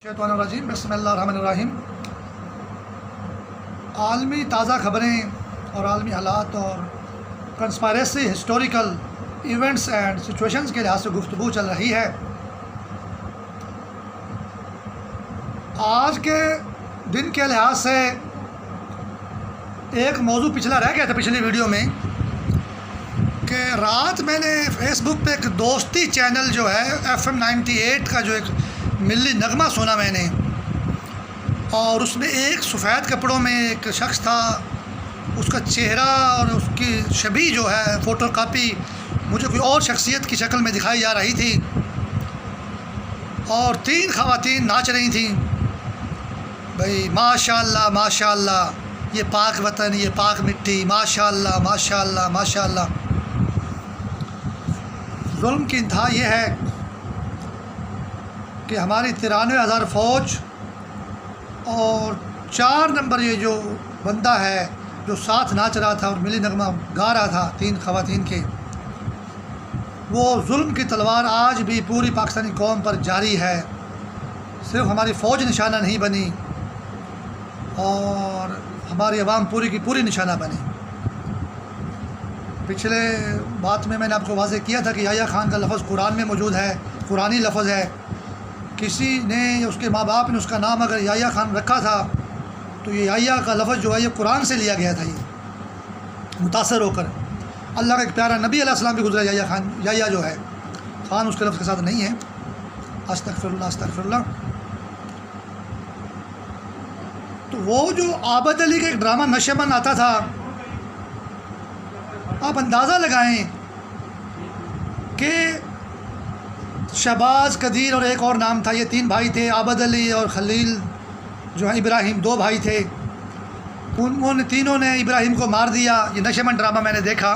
شیطان الرجیم بسم اللہ الرحمن الرحیم۔ عالمی تازہ خبریں اور عالمی حالات اور conspiracy historical events and situations کے لحاظ سے گفتگو چل رہی ہے۔ آج کے دن کے لحاظ سے ایک موضوع پچھلا رہ گیا تھا پچھلی ویڈیو میں کہ رات میں نے فیس بک پہ ایک دوستی چینل جو ہے FM 98 کا جو ایک ملی نغمہ سنا میں نے، اور اس میں ایک سفید کپڑوں میں ایک شخص تھا، اس کا چہرہ اور اس کی شبیہ جو ہے فوٹو کاپی مجھے کوئی اور شخصیت کی شکل میں دکھائی جا رہی تھی، اور 3 خواتین ناچ رہی تھیں۔ بھائی ماشاء اللہ ماشاء اللہ، یہ پاک وطن، یہ پاک مٹی، ماشاء اللہ ماشاء اللہ ماشاء اللہ۔ ظلم کی انتہا یہ ہے کہ ہماری 93,000 فوج اور 4 نمبر یہ جو بندہ ہے جو ساتھ ناچ رہا تھا اور ملی نغمہ گا رہا تھا 3 خواتین کے، وہ ظلم کی تلوار آج بھی پوری پاکستانی قوم پر جاری ہے۔ صرف ہماری فوج نشانہ نہیں بنی اور ہماری عوام پوری کی پوری نشانہ بنی۔ پچھلے بات میں نے آپ کو واضح کیا تھا کہ یحییٰ خان کا لفظ قرآن میں موجود ہے، قرآنی لفظ ہے۔ کسی نے یا اس کے ماں باپ نے اس کا نام اگر یحییٰ خان رکھا تھا تو یہ یحییٰ کا لفظ جو ہے یہ قرآن سے لیا گیا تھا، یہ متاثر ہو کر۔ اللہ کا ایک پیارا نبی علیہ السلام بھی گزرا یحییٰ جو ہے، خان اس کے لفظ کے ساتھ نہیں ہے، استغفر اللہ استغفر اللہ۔ تو وہ جو عابد علی کا ایک ڈرامہ نشمن آتا تھا، آپ اندازہ لگائیں کہ شہباز، قدیر اور ایک اور نام تھا، یہ 3 بھائی تھے، عابد علی اور خلیل جو ہے ابراہیم 2 بھائی تھے، انہوں نے تینوں نے ابراہیم کو مار دیا۔ یہ نشمن ڈرامہ میں نے دیکھا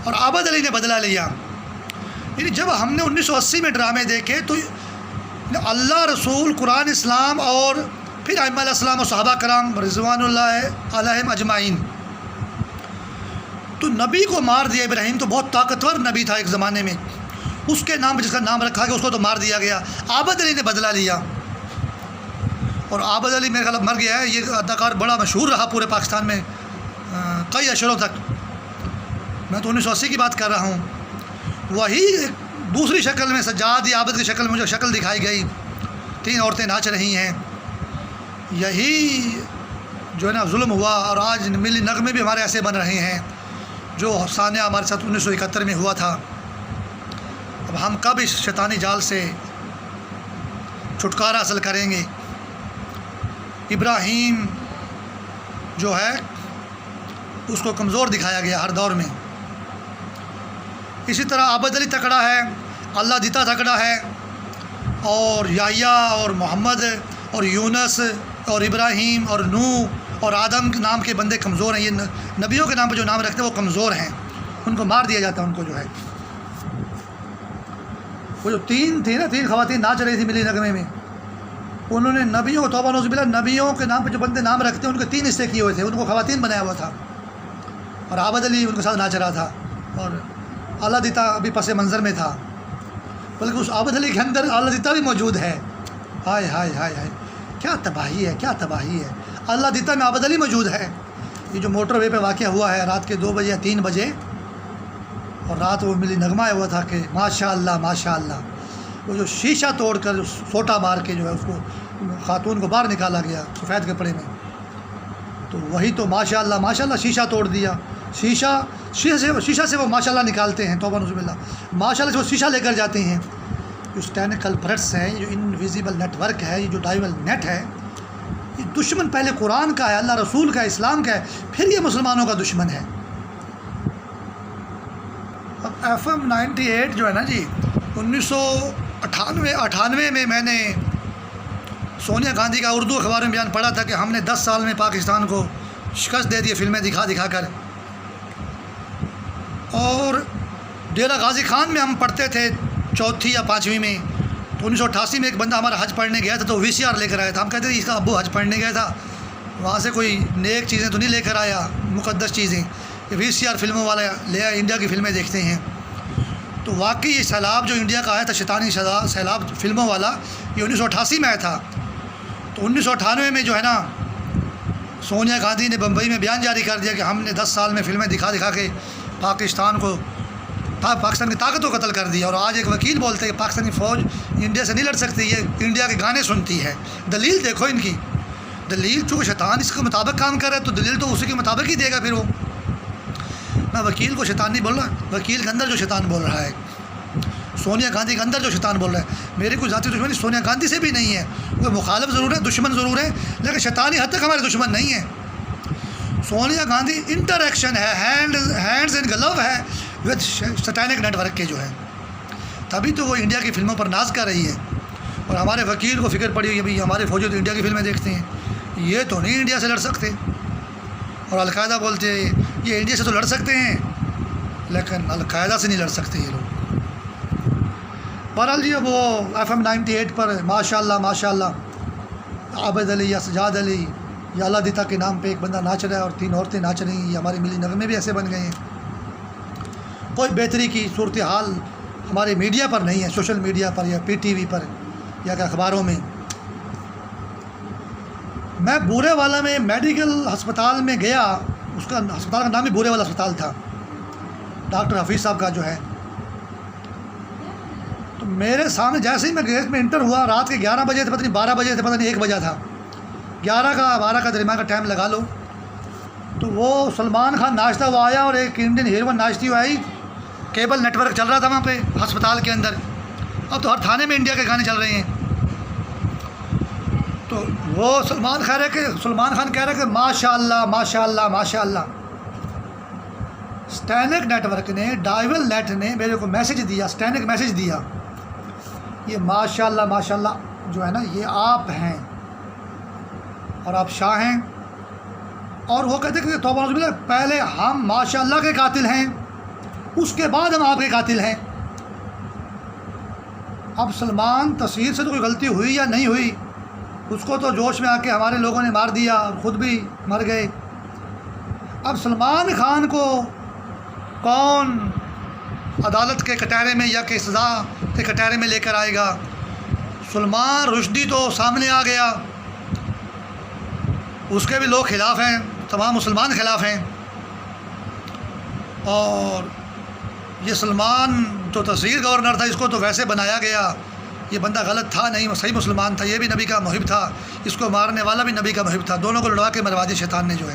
اور عابد علی نے بدلہ لیا۔ یعنی جب ہم نے 1980 میں ڈرامے دیکھے تو اللہ، رسول، قرآن، اسلام اور پھر ائمہ علیہ السلام اور صحابہ کرام رضوان اللہ علیہم اجمعین، تو نبی کو مار دیا۔ ابراہیم تو بہت طاقتور نبی تھا ایک زمانے میں، اس کے نام پہ جس کا نام رکھا گیا اس کو تو مار دیا گیا۔ عابد علی نے بدلہ لیا اور عابد علی میرے خیال مر گیا ہے۔ یہ اداکار بڑا مشہور رہا پورے پاکستان میں کئی اشروں تک۔ میں تو 1980 کی بات کر رہا ہوں۔ وہی دوسری شکل میں سجاد یا عابد کی شکل میں جو شکل دکھائی گئی، 3 عورتیں ناچ رہی ہیں، یہی جو ہے نا ظلم ہوا۔ اور آج ملی نغمے بھی ہمارے ایسے بن رہے ہیں جو افسانہ ہمارے ساتھ 1971 میں ہوا تھا۔ اب ہم کب اس شیطانی جال سے چھٹکارا حاصل کریں گے؟ ابراہیم جو ہے اس کو کمزور دکھایا گیا ہر دور میں، اسی طرح عابد علی تکڑا ہے، اللہ دیتا تکڑا ہے، اور یحییٰ اور محمد اور یونس اور ابراہیم اور نوح اور آدم کے نام کے بندے کمزور ہیں۔ یہ نبیوں کے نام پہ جو نام رکھتے ہیں وہ کمزور ہیں، ان کو مار دیا جاتا ہے۔ ان کو جو ہے وہ جو 3 تھی نا، 3 خواتین ناچ رہی تھی ملی نغمے میں، انہوں نے نبیوں، توبہ نعوذ باللہ، نبیوں کے نام پہ جو بندے نام رکھتے ہیں ان کے 3 حصے کیے ہوئے تھے، ان کو خواتین بنایا ہوا تھا، اور عابد علی ان کے ساتھ ناچ رہا تھا، اور اللہ دیتا ابھی پس منظر میں تھا، بلکہ اس عابد علی کے اندر اللہ دیتا بھی موجود ہے۔ ہائے ہائے ہائے ہائے، کیا تباہی ہے، کیا تباہی ہے! اللہ دیتا میں عابد علی موجود ہے۔ یہ جو موٹر وے پہ واقعہ ہوا ہے رات کے 2 بجے یا 3 بجے، اور رات وہ ملی نغمہ ہوا تھا کہ ماشاء اللہ ماشاء اللہ، وہ جو شیشہ توڑ کر سوٹا مار کے جو ہے اس کو خاتون کو باہر نکالا گیا سفید کپڑے میں، تو وہی تو ماشاء اللہ ماشاء اللہ شیشہ توڑ دیا۔ شیشہ سے وہ ماشاء اللہ نکالتے ہیں، توبہ نعوذ باللہ، ماشاء اللہ سے وہ شیشہ لے کر جاتے ہیں۔ جو اسٹینکل پرٹس ہیں، یہ جو انویزیبل نیٹ ورک ہے، یہ جو ڈائیول نیٹ ہے، یہ دشمن پہلے قرآن کا ہے، اللہ رسول کا ہے، اسلام کا ہے، پھر یہ مسلمانوں کا دشمن ہے۔ اب FM 98 جو ہے نا جی، 1998 میں نے سونیا گاندھی کا اردو اخبار میں بیان پڑھا تھا کہ ہم نے 10 سال میں پاکستان کو شکست دے دی فلمیں دکھا کر۔ اور ڈیرہ غازی خان میں ہم پڑھتے تھے 4تھی یا 5ویں میں، تو 1988 میں ایک بندہ ہمارا حج پڑھنے گیا تھا تو VCR لے کر آیا تھا۔ ہم کہتے تھے اس کا ابو حج پڑھنے گیا تھا، وہاں سے کوئی نیک چیزیں تو نہیں لے کر آیا، مقدس چیزیں، VCR فلموں والا لے آیا، انڈیا کی فلمیں دیکھتے ہیں۔ تو واقعی یہ سیلاب جو انڈیا کا آیا تھا، شیطانی سیلاب فلموں والا، یہ 1988 میں آیا تھا۔ تو 1998 میں جو ہے نا، سونیا گاندھی نے بمبئی میں بیان جاری کر دیا کہ ہم نے 10 سال میں فلمیں دکھا کے پاکستان کی طاقت کو قتل کر دیا۔ اور آج ایک وکیل بولتے ہیں کہ پاکستانی فوج انڈیا سے نہیں لڑ سکتی، یہ انڈیا کے گانے سنتی ہے۔ دلیل دیکھو ان کی، دلیل چونکہ شیطان اس کے مطابق کام کر رہا ہے تو دلیل تو اسی کے مطابق ہی دے گا۔ پھر وہ، میں وکیل کو شیطان نہیں بول رہا، وکیل کے اندر جو شیطان بول رہا ہے، سونیا گاندھی کے اندر جو شیطان بول رہا ہے۔ میری کوئی ذاتی دشمنی سونیا گاندھی سے بھی نہیں ہے، وہ مخالف ضرور ہے، دشمن ضرور ہے، لیکن شیطانی حد تک ہمارے دشمن نہیں ہے۔ سونیا گاندھی انٹریکشن ہے، ہینڈز ان گلو ہے وتھ سیٹینک نیٹ ورک کے جو ہے، تبھی تو وہ انڈیا کی فلموں پر ناز کر رہی ہے۔ اور ہمارے وکیل کو فکر پڑی ہوئی ہے بھائی ہمارے فوجی تو انڈیا کی فلمیں دیکھتے ہیں، یہ تو نہیں انڈیا سے لڑ سکتے۔ اور القاعدہ بولتے ہیں یہ انڈیا سے تو لڑ سکتے ہیں لیکن القاعدہ سے نہیں لڑ سکتے یہ لوگ۔ بہرحال جی وہ FM 98 پر ماشاء اللہ عابد علی یا سجاد علی یا اللہ دیتا کے نام پہ ایک بندہ ناچ رہا ہے اور 3 عورتیں ناچ رہی ہیں، یہ ہمارے ملی نغمے بھی ایسے بن گئے ہیں۔ کوئی بہتری کی صورتحال ہمارے میڈیا پر نہیں ہے، سوشل میڈیا پر یا PTV پر یا کہ اخباروں میں۔ میں بورے والا میں میڈیکل ہسپتال میں گیا، اس کا ہسپتال کا نام ہی بورے والا ہسپتال تھا، ڈاکٹر حفیظ صاحب کا جو ہے۔ تو میرے سامنے جیسے ہی میں گیٹ میں انٹر ہوا، رات کے 11 بجے تھے، پتہ نہیں 12 بجے تھے، پتہ نہیں 1 بجا تھا، 11 کا 12 کا درمیان کا ٹائم لگا لو۔ تو وہ سلمان خان ناچتا ہوا آیا اور ایک انڈین ہیروئن ناچتی ہوئی آئی، کیبل نیٹ ورک چل رہا تھا وہاں پہ ہسپتال کے اندر۔ اب تو ہر تھانے میں انڈیا کے گانے چل رہے ہیں۔ تو وہ سلمان خان کہہ رہے کہ ماشاء اللہ ماشاء اللہ ماشاء اللہ۔ سٹینک نیٹ ورک نے، ڈائیول نیٹ نے میرے کو میسیج دیا، سٹینک میسیج دیا، یہ ماشاء اللہ جو ہے نا یہ آپ ہیں اور آپ شاہ ہیں۔ اور وہ کہتے ہیں کہ توبہ نعوذ باللہ، پہلے ہم ماشاء اللہ کے قاتل ہیں، اس کے بعد ہم آپ کے قاتل ہیں۔ اب سلمان تصویر سے تو کوئی غلطی ہوئی یا نہیں ہوئی، اس کو تو جوش میں آ کے ہمارے لوگوں نے مار دیا اور خود بھی مر گئے۔ اب سلمان خان کو کون عدالت کے کٹہرے میں یا کہ سزا کے کٹہرے میں لے کر آئے گا؟ سلمان رشدی تو سامنے آ گیا، اس کے بھی لوگ خلاف ہیں، تمام مسلمان خلاف ہیں۔ اور یہ سلمان تو تصغیر گورنر تھا، اس کو تو ویسے بنایا گیا، یہ بندہ غلط تھا نہیں، وہ صحیح مسلمان تھا، یہ بھی نبی کا محب تھا، اس کو مارنے والا بھی نبی کا محب تھا، دونوں کو لڑوا کے مروا دی شیطان نے جو ہے۔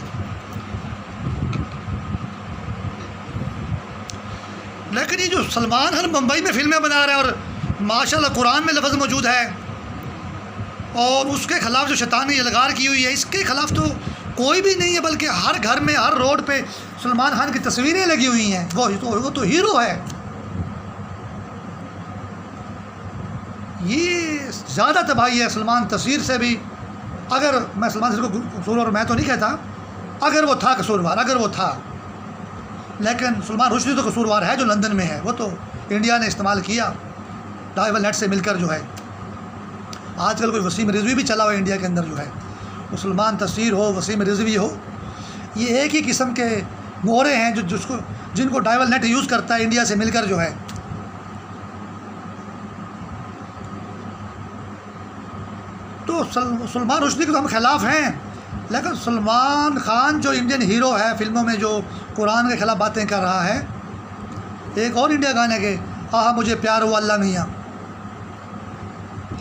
لیکن یہ جو سلمان خان بمبئی میں فلمیں بنا رہا ہے اور ماشاءاللہ قرآن میں لفظ موجود ہے، اور اس کے خلاف جو شیطان نے الغار کی ہوئی ہے، اس کے خلاف تو کوئی بھی نہیں ہے، بلکہ ہر گھر میں ہر روڈ پہ سلمان خان کی تصویریں لگی ہوئی ہیں، وہ تو ہیرو ہے۔ یہ زیادہ تباہی ہے سلمان تصویر سے بھی۔ اگر میں سلمان تصویر کو قصوروار میں تو نہیں کہتا، اگر وہ تھا قصوروار، اگر وہ تھا، لیکن سلمان رشدی تو قصوروار ہے جو لندن میں ہے، وہ تو انڈیا نے استعمال کیا ڈائیول نیٹ سے مل کر جو ہے۔ آج کل کوئی وسیم رضوی بھی چلا ہوا انڈیا کے اندر جو ہے، وہ سلمان تصویر ہو، وسیم رضوی ہو، یہ ایک ہی قسم کے مورے ہیں جن کو ڈائیول نیٹ یوز کرتا ہے انڈیا سے مل کر جو ہے۔ تو سلمان رشدی کے تو ہم خلاف ہیں، لیکن سلمان خان جو انڈین ہیرو ہے فلموں میں جو قرآن کے خلاف باتیں کر رہا ہے، ایک اور انڈیا گانے کے آہا مجھے پیار ہوا اللہ میاں،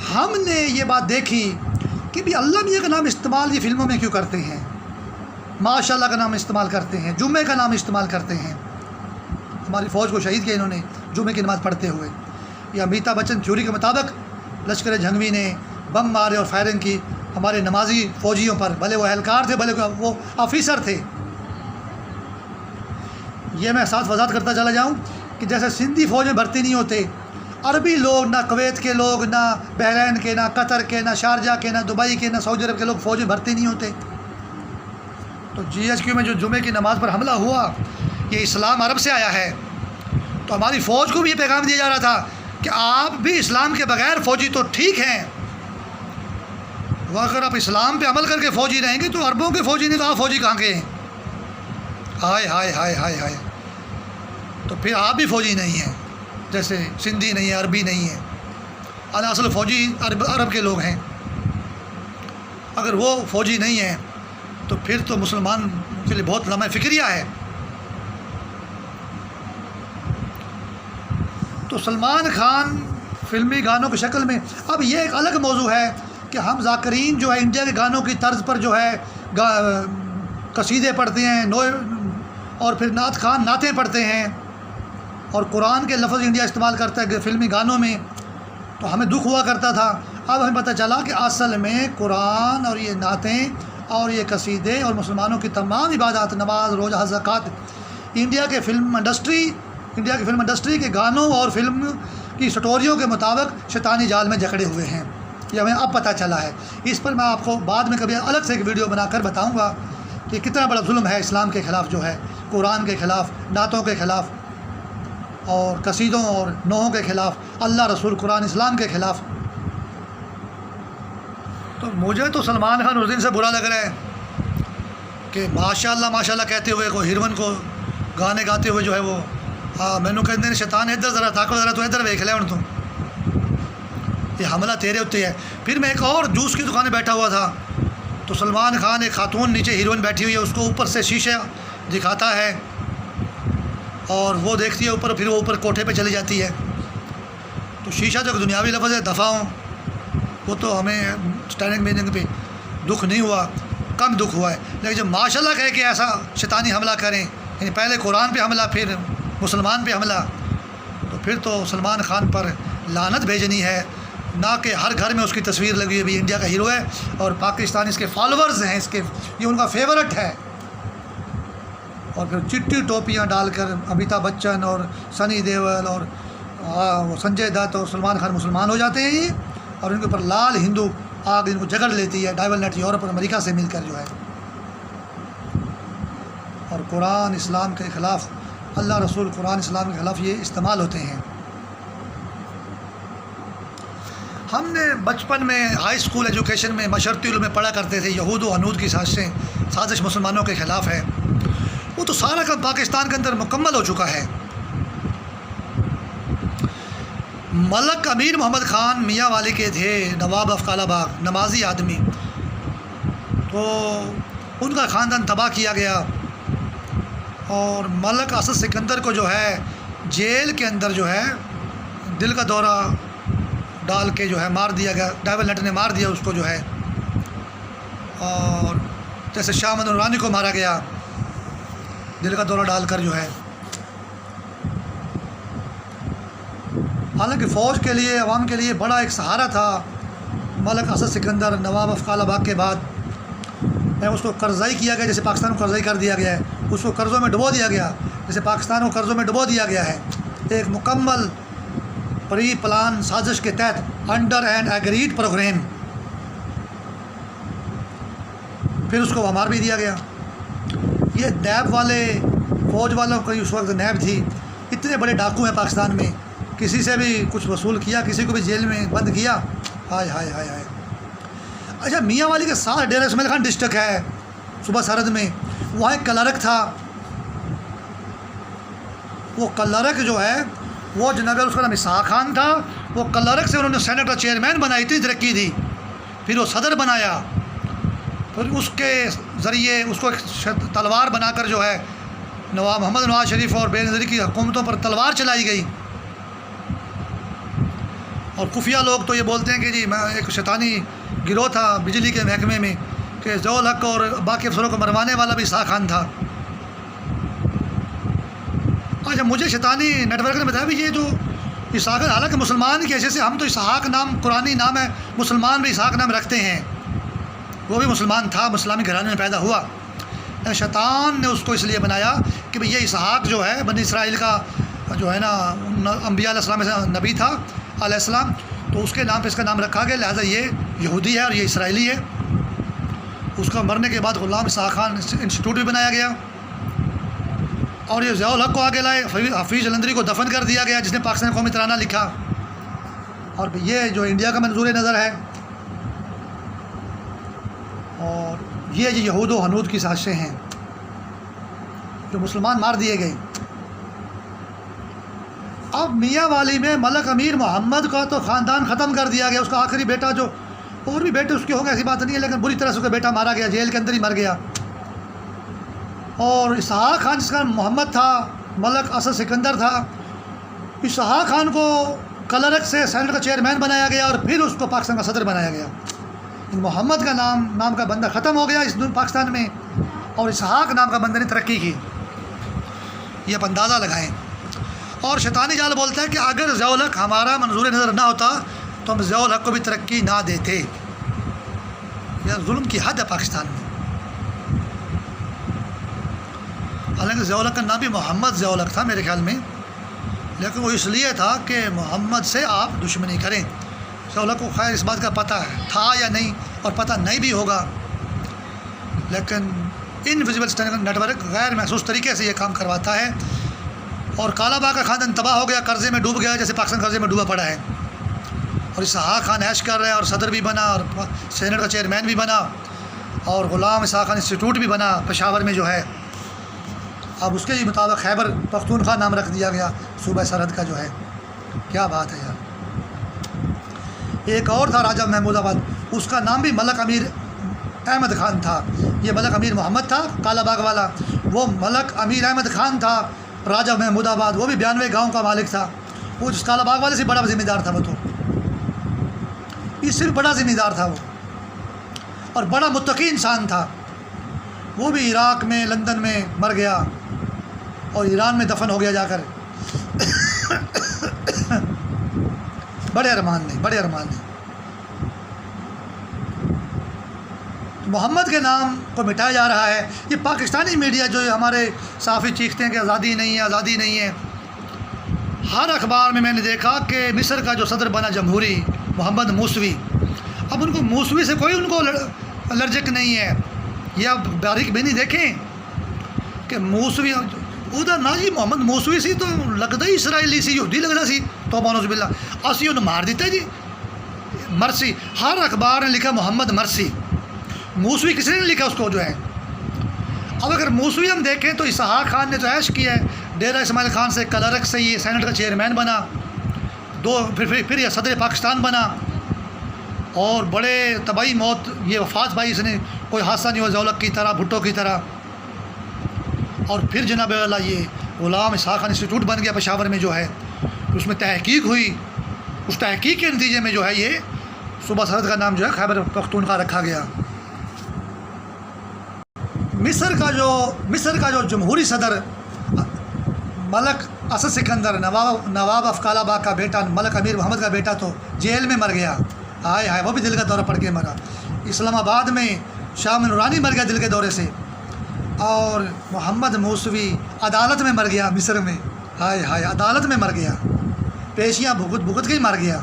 ہم نے یہ بات دیکھی کہ بھی اللہ میاں کا نام استعمال یہ فلموں میں کیوں کرتے ہیں، ماشاء اللہ کا نام استعمال کرتے ہیں، جمعے کا نام استعمال کرتے ہیں۔ ہماری فوج کو شہید کیا انہوں نے جمعے کی نماز پڑھتے ہوئے۔ یہ امیتابھ بچن تھیوری کے مطابق لشکر جھنگوی نے بم مارے اور فائرنگ کی ہمارے نمازی فوجیوں پر، بھلے وہ اہلکار تھے بھلے وہ آفیسر تھے۔ یہ میں ساتھ وضاحت کرتا چلا جاؤں کہ جیسے سندھی فوج میں بھرتی نہیں ہوتے، عربی لوگ، نہ کویت کے لوگ، نہ بحرین کے، نہ قطر کے، نہ شارجہ کے، نہ دبئی کے، نہ سعودی عرب کے لوگ فوج میں بھرتی نہیں ہوتے۔ تو GHQ میں جو جمعے کی نماز پر حملہ ہوا، یہ اسلام عرب سے آیا ہے، تو ہماری فوج کو بھی یہ پیغام دیا جا رہا تھا کہ آپ بھی اسلام کے بغیر فوجی تو ٹھیک ہیں، وہ اگر آپ اسلام پہ عمل کر کے فوجی رہیں گے تو عربوں کے فوجی نہیں تو آپ فوجی کہاں کے ہیں؟ ہائے ہائے ہائے ہائے ہائے، تو پھر آپ بھی فوجی نہیں ہیں۔ جیسے سندھی نہیں ہے، عربی نہیں ہے، اصل فوجی عرب کے لوگ ہیں. اگر وہ فوجی نہیں ہیں تو پھر تو مسلمان کے لیے بہت لمحہ فکریہ ہے. تو سلمان خان فلمی گانوں کی شکل میں، اب یہ ایک الگ موضوع ہے کہ ہم ذاکرین جو ہے انڈیا کے گانوں کی طرز پر جو ہے قصیدے پڑھتے ہیں اور پھر نعت خان نعتیں پڑھتے ہیں اور قرآن کے لفظ انڈیا استعمال کرتا ہے فلمی گانوں میں. تو ہمیں دکھ ہوا کرتا تھا. اب ہمیں پتہ چلا کہ اصل میں قرآن اور یہ نعتیں اور یہ قصیدے اور مسلمانوں کی تمام عبادات، نماز، روزہ، زکوٰۃ، انڈیا کے فلم انڈسٹری کے گانوں اور فلم کی سٹوریوں کے مطابق شیطانی جال میں جکڑے ہوئے ہیں. یہ ہمیں اب پتہ چلا ہے. اس پر میں آپ کو بعد میں کبھی الگ سے ایک ویڈیو بنا کر بتاؤں گا کہ کتنا بڑا ظلم ہے اسلام کے خلاف، جو ہے قرآن کے خلاف، نعتوں کے خلاف اور قصیدوں اور نوحوں کے خلاف، اللہ، رسول، قرآن، اسلام کے خلاف. تو مجھے تو سلمان خان اس دن سے برا لگ رہا ہے کہ ماشاء اللہ کہتے ہوئے کوئی ہیروئن کو گانے گاتے ہوئے جو ہے وہ میں نے کہتے ہیں شیطان ادھر ذرا تاکو ذرا تو ادھر ویکھ لے ہن تو یہ حملہ تیرے اتنے ہے. پھر میں ایک اور جوس کی دکان میں بیٹھا ہوا تھا تو سلمان خان ایک خاتون نیچے ہیروئن بیٹھی ہوئی ہے، اس کو اوپر سے شیشے دکھاتا ہے اور وہ دیکھتی ہے اوپر، پھر وہ اوپر کوٹھے پہ چلی جاتی ہے. تو شیشہ جو دنیاوی لفظ ہے، دفعہ ہوں، وہ تو ہمیں اسٹینڈنگ میننگ پہ دکھ نہیں ہوا، کم دکھ ہوا ہے. لیکن جب ماشاء اللہ کہہ کے ایسا شیطانی حملہ کریں، یعنی پہلے قرآن پہ حملہ پھر مسلمان پہ حملہ، تو پھر تو سلمان خان پر لعنت بھیجنی ہے. نہ کہ ہر گھر میں اس کی تصویر لگی ہوئی، انڈیا کا ہیرو ہے اور پاکستان اس کے فالوورز ہیں، یہ ان کا فیورٹ ہے. اور پھر چٹی ٹوپیاں ڈال کر امیتابھ بچن اور سنی دیول اور سنجے دت اور سلمان خان مسلمان ہو جاتے ہیں یہ، اور ان کے اوپر لال ہندو آگ ان کو جگڑ لیتی ہے، ڈائیول نیٹ یورپ اور امریکہ سے مل کر جو ہے. اور قرآن اسلام کے خلاف، اللہ، رسول، قرآن اسلام کے خلاف یہ استعمال ہوتے ہیں. ہم نے بچپن میں ہائی اسکول ایجوکیشن میں مشرتی علوم میں پڑھا کرتے تھے یہود و ہنود کی سازش مسلمانوں کے خلاف ہے. وہ تو سارا کام پاکستان کے اندر مکمل ہو چکا ہے. ملک امیر محمد خان میاں والی کے تھے، نواب آف کالا باغ، نمازی آدمی. تو ان کا خاندان تباہ کیا گیا اور ملک اسد سکندر کو جو ہے جیل کے اندر جو ہے دل کا دورہ ڈال کے جو ہے مار دیا گیا، ڈائیول نیٹ نے مار دیا اس کو جو ہے. اور جیسے شاہ محمد نورانی کو مارا گیا دل کا دورہ ڈال کر جو ہے. حالانکہ فوج کے لیے، عوام کے لیے بڑا ایک سہارا تھا ملک اسد سکندر. نواب آف کالا باغ کے بعد اس کو قرضائی کیا گیا، جیسے پاکستان کو قرضائی کر دیا گیا ہے، اس کو قرضوں میں ڈبو دیا گیا جیسے پاکستان کو قرضوں میں ڈبو دیا گیا ہے. ایک مکمل پری پلان سازش کے تحت، انڈر اینڈ ایگریڈ پروگرام. پھر اس کو وہ مار بھی دیا گیا. یہ نیب والے، فوج والوں کو اس وقت نیب تھی، اتنے بڑے ڈاکو ہیں پاکستان میں، کسی سے بھی کچھ وصول کیا، کسی کو بھی جیل میں بند کیا. ہائے ہائے ہائے ہائے. اچھا، میاں والی کے ساتھ ڈیرہ اسماعیل خان ڈسٹرکٹ ہے صوبہ سرحد میں، وہاں ایک کلرک تھا. وہ کلرک جو ہے وہ جناب اس کا نام اسحاق خان تھا. وہ کلرک سے انہوں نے سینٹ کا چیئرمین بنائی، اتنی ترقی دی. پھر وہ صدر بنایا، پھر اس کے ذریعے اس کو ایک تلوار بنا کر جو ہے نواب محمد نواز شریف اور بے نظیری کی حکومتوں پر تلوار چلائی گئی. اور خفیہ لوگ تو یہ بولتے ہیں کہ جی میں ایک شیطانی گروہ تھا بجلی کے محکمے میں کہ ضیاء الحق اور باقی افسروں کو مروانے والا بھی اسحاق خان تھا. اچھا، مجھے شیطانی نیٹ ورک نے بتایا بھی یہ جو اسحاق، حالانکہ مسلمان کی حیثیت سے ہم تو اسحاق نام قرآنی نام ہے، مسلمان بھی اسحاق نام رکھتے ہیں، وہ بھی مسلمان تھا، اسلامی گھرانے میں پیدا ہوا. شیطان نے اس کو اس لیے بنایا کہ بھئی یہ اسحاق جو ہے بنی اسرائیل کا جو ہے نا انبیاء علیہ السلام سے نبی تھا علیہ السلام، تو اس کے نام پہ اس کا نام رکھا گیا، لہٰذا یہ یہودی ہے اور یہ اسرائیلی ہے. اس کا مرنے کے بعد غلام اسحاق خان انسٹیٹیوٹ بھی بنایا گیا اور یہ ضیاء الحق کو آگے لائے. حفیظ جلندری کو دفن کر دیا گیا جس نے پاکستان قومی ترانہ لکھا. اور یہ جو انڈیا کا منظور نظر ہے، اور یہ جو یہود و ہنود کی سازشیں ہیں جو مسلمان مار دیے گئے. اب اب میاں والی میں ملک امیر محمد کا تو خاندان ختم کر دیا گیا. اس کا آخری بیٹا جو اور بھی بیٹے اس کے ہوں گے ایسی بات نہیں ہے، لیکن بری طرح سے اس کا بیٹا مارا گیا، جیل کے اندر ہی مر گیا. اور اسحاق خان جس کا محمد تھا، ملک اسد سکندر تھا، اسحاق خان کو کلرک سے سینٹ کا چیئرمین بنایا گیا اور پھر اس کو پاکستان کا صدر بنایا گیا. محمد کا نام کا بندہ ختم ہو گیا اس پاکستان میں، اور اسحاق نام کا بندے نے ترقی کی. یہ آپ اندازہ لگائیں. اور شیطانی جال بولتا ہے کہ اگر ضیاء الحق ہمارا منظور نظر نہ ہوتا تو ہم ضیاء الحق کو بھی ترقی نہ دیتے. یہ ظلم کی حد ہے پاکستان میں. حالانکہ ضیاء الحق کا نام بھی محمد ضیاء الحق تھا میرے خیال میں، لیکن وہ اس لیے تھا کہ محمد سے آپ دشمنی کریں. ضیاء الحق کو خیر اس بات کا پتہ تھا یا نہیں، اور پتہ نہیں بھی ہوگا، لیکن انویزیبل نیٹ ورک غیر محسوس طریقے سے یہ کام کرواتا ہے. اور کالا باغ کا خاندان تباہ ہو گیا، قرضے میں ڈوب گیا جیسے پاکستان قرضے میں ڈوبا پڑا ہے. اور اسحاق خان عیش کر رہا ہے اور صدر بھی بنا اور سینٹ کا چیئرمین بھی بنا اور غلام اسحاق خان انسٹیٹیوٹ بھی بنا پشاور میں جو ہے. اب اس کے ہی مطابق خیبر پختونخوا نام رکھ دیا گیا صوبہ سرحد کا جو ہے. کیا بات ہے یار. ایک اور تھا راجہ محمود آباد، اس کا نام بھی ملک امیر احمد خان تھا. یہ ملک امیر محمد تھا کالا باغ والا، وہ ملک امیر احمد خان تھا راجہ محمود آباد، وہ بھی 92 گاؤں کا مالک تھا. وہ جس کالا باغ والے سے بڑا ذمہ دار تھا، وہ تو اس سے بھی بڑا ذمہ دار تھا وہ، اور بڑا متقی انسان تھا. وہ بھی عراق میں لندن میں مر گیا اور ایران میں دفن ہو گیا جا کر. بڑے ارمان نے. محمد کے نام کو مٹایا جا رہا ہے. یہ پاکستانی میڈیا جو ہمارے صحافی چیختے ہیں کہ آزادی نہیں ہے. ہر اخبار میں نے دیکھا کہ مصر کا جو صدر بنا جمہوری محمد موسوی، اب ان کو موسوی سے کوئی ان کو الرجک نہیں ہے. یہ آپ باریک بھی نہیں دیکھیں کہ موسوی ادھر نہ جی محمد موسوی سی تو لگتا ہی اسرائیلی سی یہودی لگتا سی، توبہ نعوذ باللہ. اسی انہوں مار دیتا جی مرسی. ہر اخبار نے لکھا محمد مرسی، موسوی کسی نے لکھا اس کو جو ہے. اب اگر موسوی ہم دیکھیں تو اسحاق خان نے تو عیش کیا ہے، ڈیرہ اسماعیل خان سے کلرک سے یہ سینٹ کا چیئرمین بنا، پھر یہ صدر پاکستان بنا، اور بڑے طبعی موت یہ وفات بھائی اس نے، کوئی حادثہ نہیں ہوا ضیاء الحق کی طرح بھٹو کی طرح. اور پھر جناب اللہ یہ غلام اسحاق خان انسٹیٹیوٹ بن گیا پشاور میں جو ہے، اس میں تحقیق ہوئی. اس تحقیق کے نتیجے میں جو ہے یہ صوبہ سرحد کا نام جو ہے خیبر پختونخوا رکھا گیا. مصر کا جو جمہوری صدر ملک اسد سکندر، نواب آف کالا باغ کا بیٹا، ملک امیر محمد کا بیٹا تو جیل میں مر گیا. ہائے وہ بھی دل کا دورہ پڑ کے مرا. اسلام آباد میں شاہ نورانی مر گیا دل کے دورے سے. اور محمد موسوی عدالت میں مر گیا مصر میں. ہائے عدالت میں مر گیا، پیشیاں بھگت کے ہی مر گیا.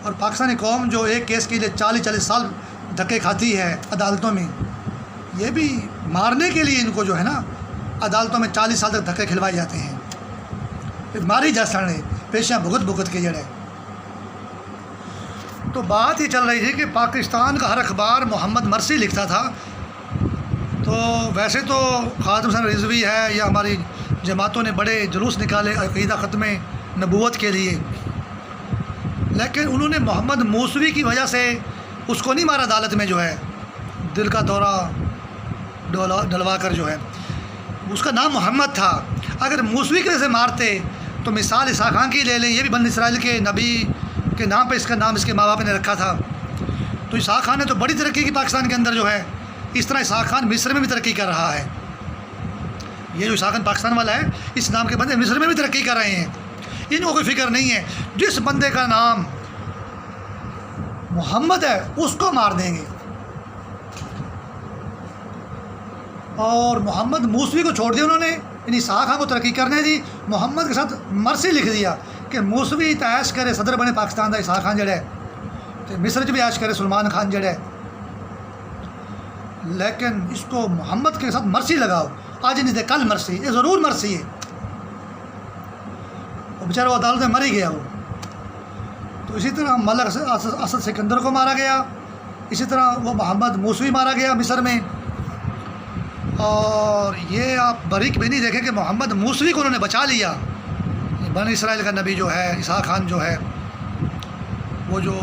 اور پاکستانی قوم جو ایک کیس کے لیے 40 سال دھکے کھاتی ہے عدالتوں میں، یہ بھی مارنے کے لیے ان کو جو ہے نا عدالتوں میں 40 سال تک دھکے کھلوائے جاتے ہیں. پھر ماری جا سڑے پیشیاں بھگت کے جڑے. تو بات یہ چل رہی تھی کہ پاکستان کا ہر اخبار محمد مرسی لکھتا تھا. تو ویسے تو خادم حسین رضوی ہے یا ہماری جماعتوں نے بڑے جلوس نکالے عقیدہ ختم نبوت کے لیے، لیکن انہوں نے محمد موسوی کی وجہ سے اس کو نہیں مارا عدالت میں جو ہے، دل کا دورہ ڈلوا کر جو ہے. اس کا نام محمد تھا. اگر موسوی کی وجہ سے مارتے تو مثال اسحاق خان کی لے لیں، یہ بھی بنی اسرائیل کے نبی کے نام پہ اس کا نام اس کے ماں باپ نے رکھا تھا. تو اسحاق خان نے تو بڑی ترقی کی پاکستان کے اندر جو ہے. اس طرح اسحاق خان مصر میں بھی ترقی کر رہا ہے. یہ جو اسحاق خان پاکستان والا ہے، اس نام کے بندے مصر میں بھی ترقی کر رہے ہیں. ان کو کوئی فکر نہیں ہے. جس بندے کا نام محمد ہے اس کو مار دیں گے. اور محمد موسوی کو چھوڑ دیا انہوں نے، اسحاق خان کو ترقی کرنے دی. محمد کے ساتھ مرسی لکھ دیا کہ موسوی تو عیش کرے صدر بنے پاکستان کا اسحاق خان جڑے تو مصر بھی عیش کرے سلمان خان جڑے، لیکن اس کو محمد کے ساتھ مرسی لگاؤ. آج نہیں تھے کل مرسی، یہ ضرور مرسی ہے. اور بیچارہ وہ عدالت میں مر ہی گیا وہ. تو اسی طرح ملک اسد سکندر کو مارا گیا، اسی طرح وہ محمد موسوی مارا گیا مصر میں. اور یہ آپ باریک بھی نہیں دیکھیں کہ محمد موسوی کو انہوں نے بچا لیا. بنی اسرائیل کا نبی جو ہے اسحاق خان جو ہے، وہ جو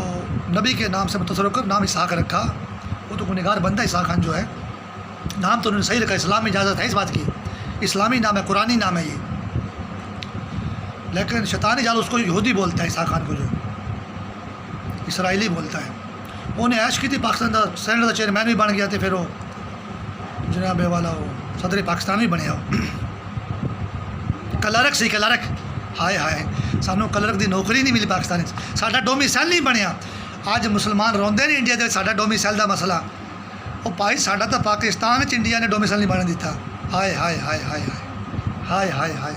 نبی کے نام سے متصر ہو کر نام اسحاق رکھا، وہ تو گنہگار بندہ اسحاق خان جو ہے، نام تو انہوں نے صحیح رکھا، اسلام میں اجازت ہے اس بات کی، اسلامی نام ہے، قرآنی نام ہے یہ، لیکن شیطانی جال اس کو یہودی بولتا ہے، اسحاق خان کو جو اسرائیلی بولتا ہے۔ انہیں عیش کی تھی، پاکستان کا سینٹ کا چیئرمین بھی بن گیا تھے، پھر وہ جناب والا وہ صدر پاکستان بھی بنیا، کلرک سی کلرک، ہائے ہائے سانوں کلرک دی نوکری نہیں ملی پاکستان، ساڈا ڈومیسائل نہیں بنیا۔ آج مسلمان روندے نہیں انڈیا دے ساڈا ڈومیسائل دا مسئلہ، وہ بھائی ساڈا تو پاکستان انڈیا نے ڈومیسائل نہیں بننے دیتا، ہائے ہائے ہائے ہائے ہائے ہائے ہائے۔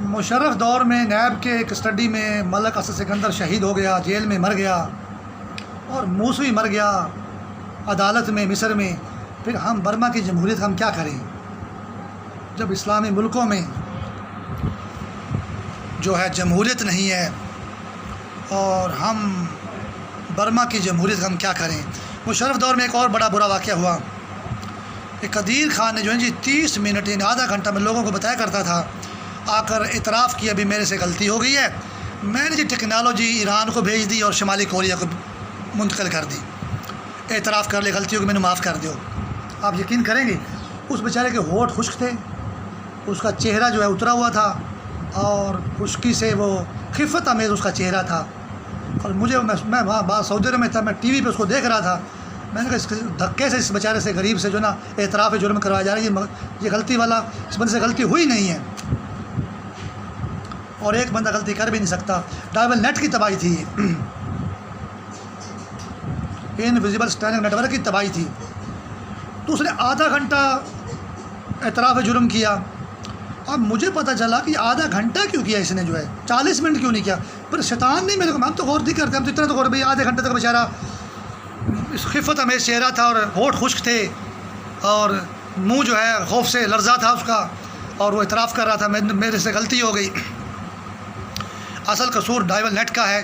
مشرف دور میں نیب کے کسٹڈی میں ملک اسد سکندر شہید ہو گیا، جیل میں مر گیا، اور موسوی مر گیا عدالت میں مصر میں، پھر ہم برما کی جمہوریت ہم کیا کریں جب اسلامی ملکوں میں جو ہے جمہوریت نہیں ہے، اور ہم برما کی جمہوریت ہم کیا کریں۔ مشرف دور میں ایک اور بڑا برا واقعہ ہوا کہ قدیر خان نے جو ہے 30 منٹ یعنی آدھا گھنٹہ میں لوگوں کو بتایا کرتا تھا، آ کر اعتراف کیا بھی میرے سے غلطی ہو گئی ہے، میں نے ٹیکنالوجی ایران کو بھیج دی اور شمالی کوریا کو منتقل کر دی، اعتراف کر لے غلطی ہو کہ میں نے معاف کر دیو۔ آپ یقین کریں گے اس بیچارے کے ہونٹ خشک تھے، اس کا چہرہ جو ہے اترا ہوا تھا، اور خشکی سے وہ خفت امیز اس کا چہرہ تھا، اور میں وہاں سعودی عرب میں تھا، میں ٹی وی پہ اس کو دیکھ رہا تھا، میں نے کہا اس دھکے سے اس بیچارے سے غریب سے جو نا اعتراف جرم کروایا جا رہا ہے، یہ غلطی والا اس بندے سے غلطی ہوئی نہیں ہے، اور ایک بندہ غلطی کر بھی نہیں سکتا۔ ڈائیول نیٹ کی تباہی تھی، انویزیبل اسٹینڈنگ نیٹ ورک کی تباہی تھی، تو اس نے آدھا گھنٹہ اعتراف جرم کیا۔ اب مجھے پتہ چلا کہ آدھا گھنٹہ کیوں کیا اس نے، جو ہے 40 منٹ کیوں نہیں کیا، پر شیطان نہیں میرے کو، ہم تو غور نہیں کرتے، ہم تو اتنا تو غور بھائی آدھے گھنٹے تک بیچارہ خفت ہمیں چہرہ تھا اور ہونٹ خشک تھے اور منہ جو ہے خوف سے لرزا تھا اس کا، اور وہ اعتراف کر رہا تھا میرے سے غلطی ہو گئی۔ اصل قصور ڈائیول نیٹ کا ہے،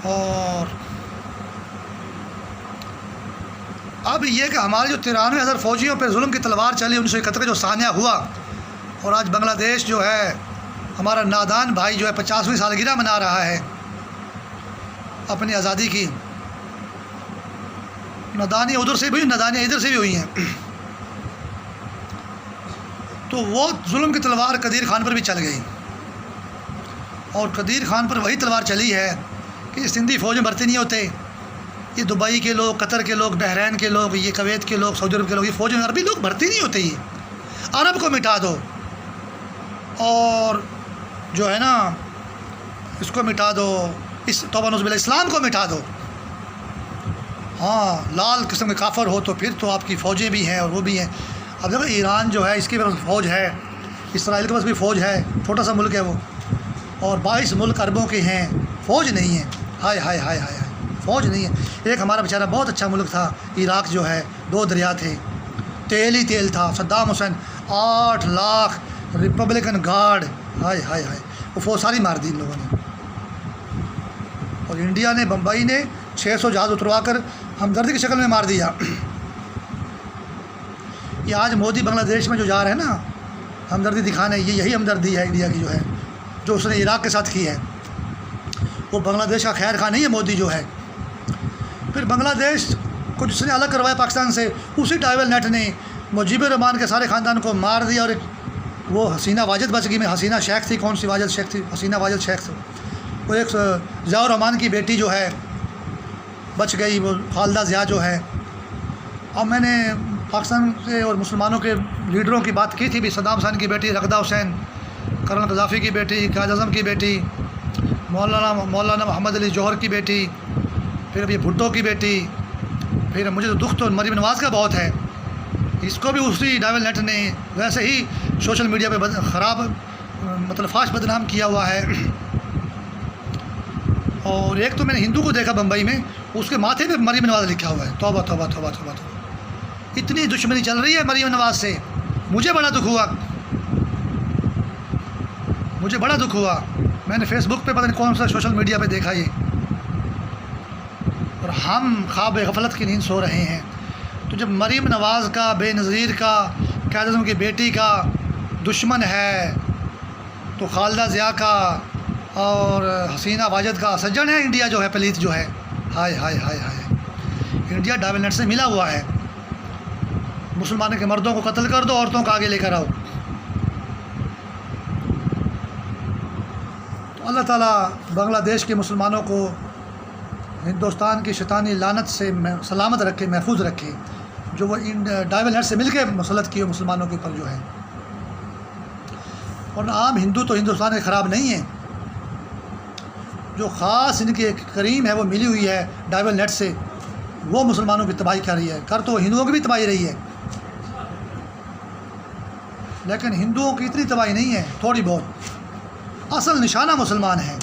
اور اب یہ کہ ہمارے جو 93,000 فوجیوں پہ ظلم کی تلوار چلی، 1971 کا جو سانحہ ہوا، اور آج بنگلہ دیش جو ہے ہمارا نادان بھائی جو ہے 50ویں سالگرہ منا رہا ہے اپنی آزادی کی، نادانیاں ادھر سے بھی ہوئی، نادانیاں ادھر سے بھی ہوئی ہیں، تو وہ ظلم کی تلوار قدیر خان پر بھی چل گئی، اور قدیر خان پر وہی تلوار چلی ہے کہ سندھی فوج میں بھرتی نہیں ہوتے، یہ دبئی کے لوگ، قطر کے لوگ، بحرین کے لوگ، یہ کویت کے لوگ، سعودی عرب کے لوگ، یہ فوج میں عربی لوگ بھرتی نہیں ہوتے، یہ عرب کو مٹا دو، اور جو ہے نا اس کو مٹا دو، اس توبہ نعوذ باللہ اسلام کو مٹا دو، ہاں لال قسم کے کافر ہو تو پھر تو آپ کی فوجیں بھی ہیں اور وہ بھی ہیں۔ اب دیکھو ایران جو ہے اس کے پاس فوج ہے، اسرائیل کے پاس بھی فوج ہے، چھوٹا سا ملک ہے وہ، اور 22 ملک عربوں کے ہیں، فوج نہیں ہے، ہائے ہائے ہائے ہائے ہائے، فوج نہیں ہے۔ ایک ہمارا بیچارہ بہت اچھا ملک تھا عراق جو ہے، 2 دریا تھے، تیل ہی تیل تھا، Saddam Hussein 8 lakh republican guard, ہائے ہائے ہائے، وہ فوج ساری مار دی ان لوگوں نے، اور انڈیا نے بمبئی نے 600 جہاز اتروا کر ہمدردی کی شکل میں مار دیا۔ یہ آج مودی بنگلہ دیش میں جو جا رہے ہیں نا ہمدردی دکھانے، یہی ہمدردی ہے انڈیا کی جو ہے، جو اس نے عراق کے ساتھ کی ہے، وہ بنگلہ دیش کا خیر خواہ نہیں ہے مودی جو ہے۔ پھر بنگلہ دیش کو جس نے الگ کروایا پاکستان سے، اسی ڈائیول نیٹ نے مجیب الرحمان کے سارے خاندان کو مار دیا، اور وہ حسینہ واجد بچ گئی، میں حسینہ شیخ تھی، کون سی واجد شیخ تھی، حسینہ واجد شیخ تھی، وہ ایک ضیاء الرحمان کی بیٹی جو ہے بچ گئی، وہ خالدہ ضیاء جو ہے۔ اب میں نے پاکستان کے اور مسلمانوں کے لیڈروں کی بات کی تھی بھی، صدام حسین کی بیٹی رغدہ حسین، کرنل قذافی کی بیٹی، قائد اعظم کی بیٹی، مولانا محمد علی جوہر کی بیٹی، پھر اب یہ بھٹو کی بیٹی، پھر مجھے تو دکھ تو مریم نواز کا بہت ہے، اس کو بھی اسی ڈائیول نیٹ نے ویسے ہی سوشل میڈیا پہ خراب مطلب فاش بدنام کیا ہوا ہے۔ اور ایک تو میں نے ہندو کو دیکھا بمبئی میں، اس کے ماتھے پہ مریم نواز لکھا ہوا ہے، توبہ توبہ توبہ توبہ توبہ، اتنی دشمنی چل رہی ہے مریم نواز سے، مجھے بڑا دکھ ہوا، مجھے بڑا دکھ ہوا، میں نے فیس بک پہ پتہ نہیں کون سا سوشل میڈیا پہ دیکھا یہ، اور ہم خواب غفلت کی نیند سو رہے ہیں۔ تو جب مریم نواز کا، بے نظیر کا، قائد اعظم کی بیٹی کا دشمن ہے تو خالدہ ضیاء کا اور حسینہ واجد کا سجن ہے انڈیا جو ہے پلیت جو ہے. ہائے ہائے ہائے ہائے. انڈیا ڈائیول نیٹ سے ملا ہوا ہے. مسلمانوں کے مردوں کو قتل کر دو، عورتوں کو آگے لے کر آؤ. تو اللہ تعالیٰ بنگلہ دیش کے مسلمانوں کو ہندوستان کی شیطانی لعنت سے سلامت رکھے، محفوظ رکھے، جو وہ ڈائیول نیٹ سے مل کے مسلط کیے مسلمانوں کے اوپر جو ہے. اور عام ہندو تو ہندوستان کے خراب نہیں ہیں، جو خاص ان کے کریم ہے وہ ملی ہوئی ہے ڈائیول نیٹ سے، وہ مسلمانوں کی تباہی کر رہی ہے. کر تو ہندوؤں کی بھی تباہی رہی ہے، لیکن ہندوؤں کی اتنی تباہی نہیں ہے، تھوڑی بہت. اصل نشانہ مسلمان ہیں.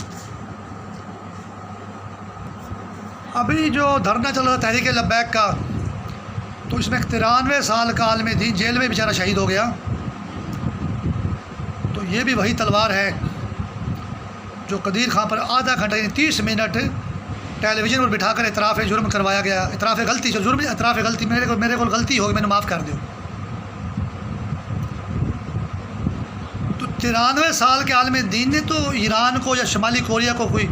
ابھی جو دھرنا چل رہا تحریک لبیک کا، تو اس میں 93 سال کا عالم دین جیل میں بیچارہ شہید ہو گیا. تو یہ بھی وہی تلوار ہے جو قدیر خان پر آدھا گھنٹہ یعنی 30 منٹ ٹیلی ویژن پر بٹھا کر اعتراف جرم کروایا گیا. اعتراف غلطی سے جرم، اعتراف غلطی، میرے کو غلطی ہوگی، میں نے معاف کر دو. تو 93 سال کے عالم دین نے تو ایران کو یا شمالی کوریا کو کوئی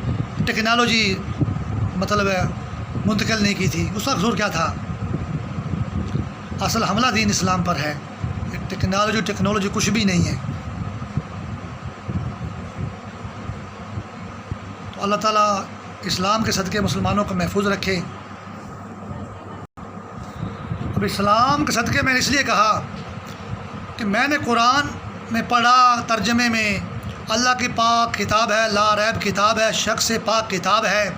ٹیکنالوجی مطلب منتقل نہیں کی تھی. اس کا قصور کیا تھا؟ اصل حملہ دین اسلام پر ہے. ٹیکنالوجی کچھ بھی نہیں ہے. تو اللہ تعالیٰ اسلام کے صدقے مسلمانوں کو محفوظ رکھے. اب اسلام کے صدقے میں نے اس لیے کہا کہ میں نے قرآن میں پڑھا، ترجمے میں اللہ کی پاک کتاب ہے، لا ریب کتاب ہے، شک سے پاک کتاب ہے.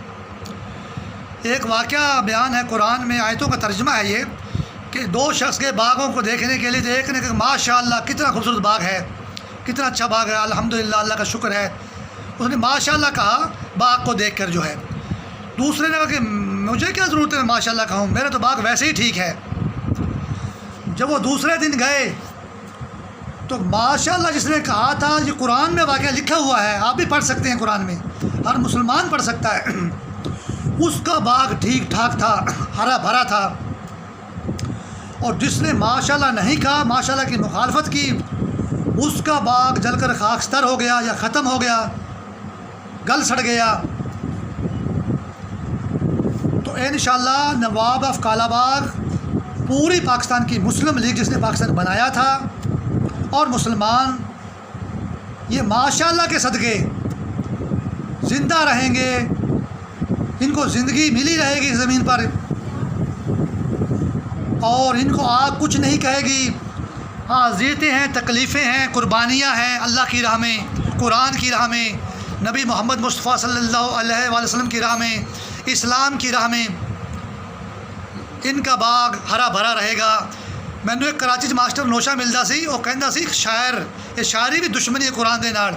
ایک واقعہ بیان ہے قرآن میں، آیتوں کا ترجمہ ہے یہ کہ 2 شخص کے باغوں کو دیکھنے کے لیے، تو ایک نے کہا ماشاء اللہ کتنا خوبصورت باغ ہے، کتنا اچھا باغ ہے، الحمدللہ اللہ کا شکر ہے. اس نے ماشاء اللہ کہا باغ کو دیکھ کر جو ہے. دوسرے نے کہا کہ مجھے کیا ضرورت ہے ماشاء اللہ کہوں، میرا تو باغ ویسے ہی ٹھیک ہے. جب وہ دوسرے دن گئے تو ماشاء اللہ جس نے کہا تھا، یہ قرآن میں واقعہ لکھا ہوا ہے، آپ بھی پڑھ سکتے ہیں، قرآن میں ہر مسلمان پڑھ سکتا ہے. اس کا باغ ٹھیک ٹھاک تھا، ہرا بھرا تھا. اور جس نے ماشاء اللہ نہیں کہا، ماشاء اللہ کی مخالفت کی، اس کا باغ جل کر خاکستر ہو گیا یا ختم ہو گیا، گل سڑ گیا. تو انشاءاللہ نواب آف کالا باغ پوری پاکستان کی مسلم لیگ جس نے پاکستان بنایا تھا، اور مسلمان یہ ماشاءاللہ کے صدقے زندہ رہیں گے. ان کو زندگی ملی رہے گی زمین پر، اور ان کو آگ کچھ نہیں کہے گی. ہاں اذیتیں ہیں، تکلیفیں ہیں، قربانیاں ہیں اللہ کی راہ میں، قرآن کی راہ میں، نبی محمد مصطفیٰ صلی اللہ علیہ وآلہ وسلم کی راہ میں، اسلام کی راہ میں. ان کا باغ ہرا بھرا رہے گا. میں نے ایک کراچی ماسٹر نوشا ملتا سی، وہ کہندا سی شاعر، یہ شاعری بھی دشمنی ہے قرآن دے نال.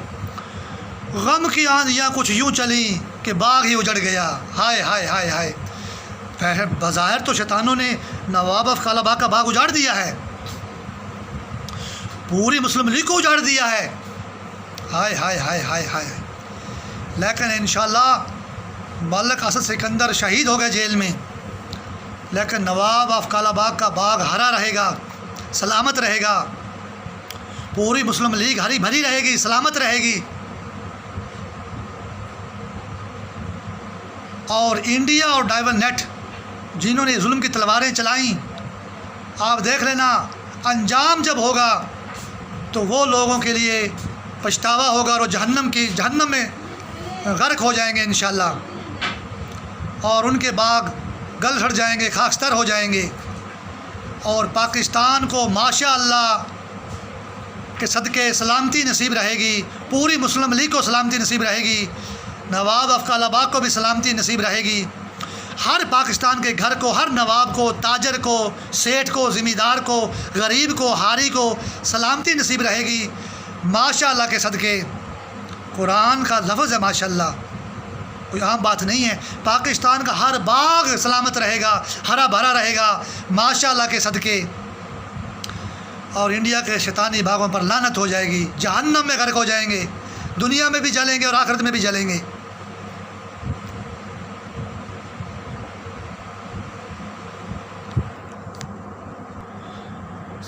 غم کی آندیاں کچھ یوں چلیں کہ باغ ہی اجڑ گیا. ہائے ہائے ہائے ہائے. بظاہر تو شیطانوں نے نواب آف کالا باغ کا باغ اجاڑ دیا ہے، پوری مسلم لیگ کو اجاڑ دیا ہے. ہائے ہائے ہائے ہائے ہائے. لیکن انشاءاللہ ملک اسد سکندر شہید ہو گئے جیل میں، لیکن نواب آف کالا باغ کا باغ ہرا رہے گا، سلامت رہے گا. پوری مسلم لیگ ہری بھری رہے گی، سلامت رہے گی. اور انڈیا اور ڈائیول نیٹ جنہوں نے ظلم کی تلواریں چلائیں، آپ دیکھ لینا انجام جب ہوگا تو وہ لوگوں کے لیے پچھتاوا ہوگا، اور وہ جہنم میں غرق ہو جائیں گے انشاءاللہ. اور ان کے باغ گل سڑ جائیں گے، خاکستر ہو جائیں گے. اور پاکستان کو ماشاء اللہ کے صدقے سلامتی نصیب رہے گی، پوری مسلم لیگ کو سلامتی نصیب رہے گی، نواب آف کالا باغ کو بھی سلامتی نصیب رہے گی. ہر پاکستان کے گھر کو، ہر نواب کو، تاجر کو، سیٹھ کو، زمیندار کو، غریب کو، حاری کو سلامتی نصیب رہے گی ماشاء اللہ کے صدقے. قرآن کا لفظ ہے ماشاء اللہ، کوئی عام بات نہیں ہے. پاکستان کا ہر باغ سلامت رہے گا، ہرا بھرا رہے گا ماشاء اللہ کے صدقے. اور انڈیا کے شیطانی باغوں پر لعنت ہو جائے گی، جہنم میں غرق ہو جائیں گے، دنیا میں بھی جلیں گے اور آخرت میں بھی جلیں گے.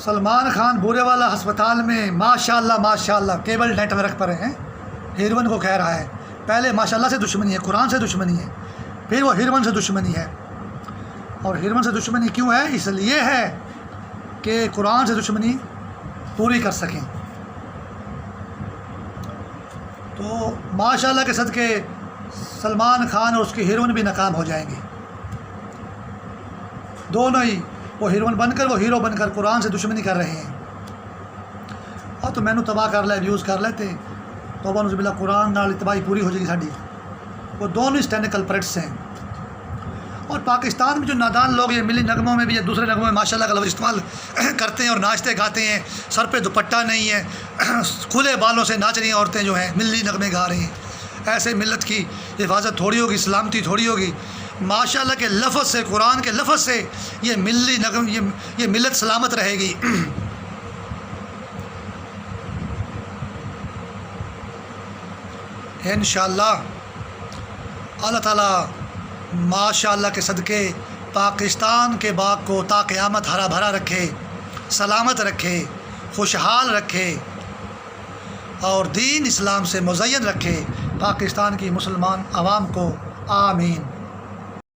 سلمان خان بورے والا ہسپتال میں ماشاء اللہ کیبل نیٹ ورک پر ہیں، ہیروئن کو کہہ رہا ہے۔ پہلے ماشاء اللہ سے دشمنی ہے، قرآن سے دشمنی ہے، پھر وہ ہیروئن سے دشمنی ہے۔ اور ہیروئن سے دشمنی کیوں ہے؟ اس لیے ہے کہ قرآن سے دشمنی پوری کر سکیں۔ تو ماشاء اللہ کے صدقے سلمان خان اور اس کی ہیروئن بھی ناکام ہو جائیں گے، دونوں ہی، وہ ہیروئن بن کر، وہ ہیرو بن کر قرآن سے دشمنی کر رہے ہیں۔ اور تو مینوں تباہ کر لے، ویوز کر لیتے، توبہ نعوذ باللہ، قرآن نال تباہی پوری ہو جائے گی ساڈی۔ وہ دونوں اسٹینڈ کلپریٹس ہیں۔ اور پاکستان میں جو نادان لوگ یہ ملی نغموں میں بھی یا دوسرے نغموں میں ماشاءاللہ کا لفظ استعمال کرتے ہیں اور ناچتے گاتے ہیں، سر پہ دوپٹہ نہیں ہے، کھلے بالوں سے ناچ رہی ہیں عورتیں جو ہیں، ملی نغمے گا رہی ہیں، ایسے ملت کی حفاظت تھوڑی ہوگی، سلامتی تھوڑی ہوگی؟ ماشاءاللہ کے لفظ سے، قرآن کے لفظ سے یہ ملی نغم، یہ ملت سلامت رہے گی۔ انشاءاللہ اللہ تعالیٰ ماشاءاللہ کے صدقے پاکستان کے باغ کو تا قیامت ہرا بھرا رکھے، سلامت رکھے، خوشحال رکھے اور دین اسلام سے مزین رکھے پاکستان کی مسلمان عوام کو۔ آمین۔